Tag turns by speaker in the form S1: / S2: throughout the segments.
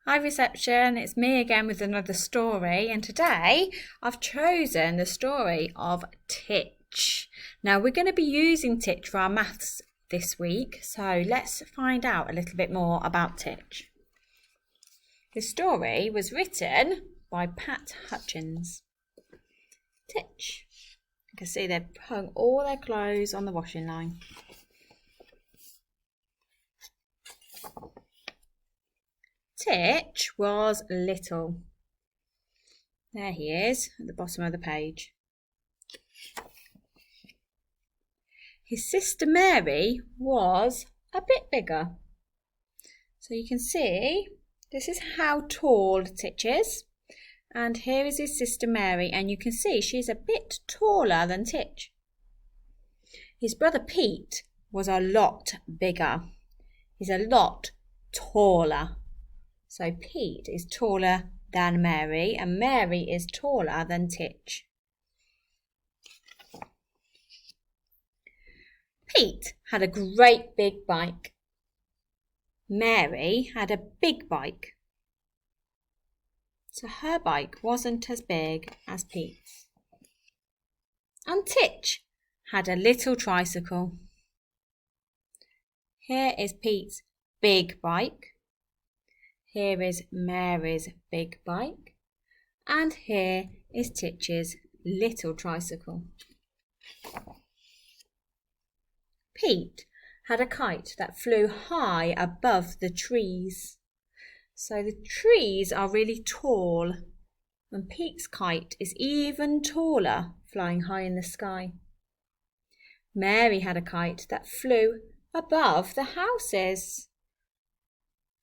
S1: Hi Reception, it's me again with another story, and today I've chosen the story of Titch. Now we're going to be using Titch for our maths this week, so let's find out a little bit more about Titch. The story was written by Pat Hutchins. Titch. You can see they've hung all their clothes on the washing line. Titch was little. There he is at the bottom of the page. His sister Mary was a bit bigger. So you can see this is how tall Titch is. And here is his sister Mary, and you can see she's a bit taller than Titch. His brother Pete was a lot bigger. He's a lot taller. So Pete is taller than Mary, and Mary is taller than Titch. Pete had a great big bike. Mary had a big bike. So her bike wasn't as big as Pete's. And Titch had a little tricycle. Here is Pete's big bike. Here is Mary's big bike, and here is Titch's little tricycle. Pete had a kite that flew high above the trees. So the trees are really tall, and Pete's kite is even taller, flying high in the sky. Mary had a kite that flew above the houses.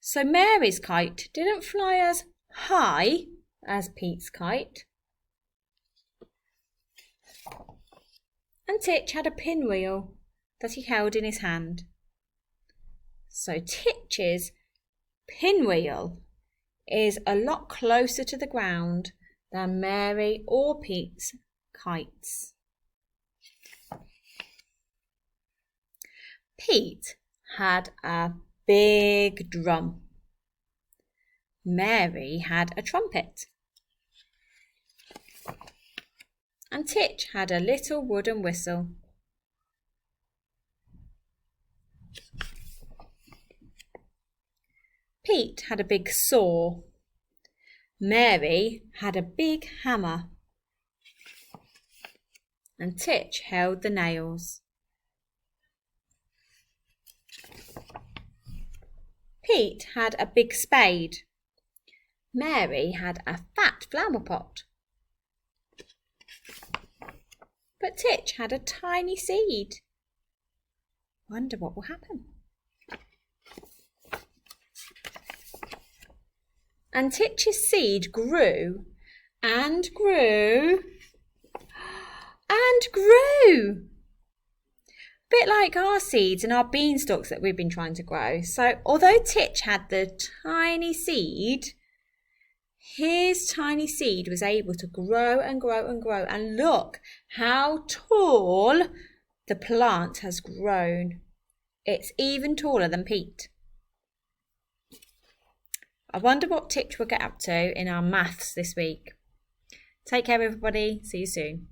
S1: So Mary's kite didn't fly as high as Pete's kite. And Titch had a pinwheel that he held in his hand. So Titch's pinwheel is a lot closer to the ground than Mary or Pete's kites. Pete had a big drum. Mary had a trumpet. And Titch had a little wooden whistle. Pete had a big saw. Mary had a big hammer. And Titch held the nails. Pete had a big spade. Mary had a fat flower pot. But Titch had a tiny seed. Wonder what will happen. And Titch's seed grew and grew and grew. Bit like our seeds and our beanstalks that we've been trying to grow. So although Titch had the tiny seed, his tiny seed was able to grow and grow and grow. And look how tall the plant has grown. It's even taller than Pete. I wonder what Titch will get up to in our maths this week. Take care everybody. See you soon.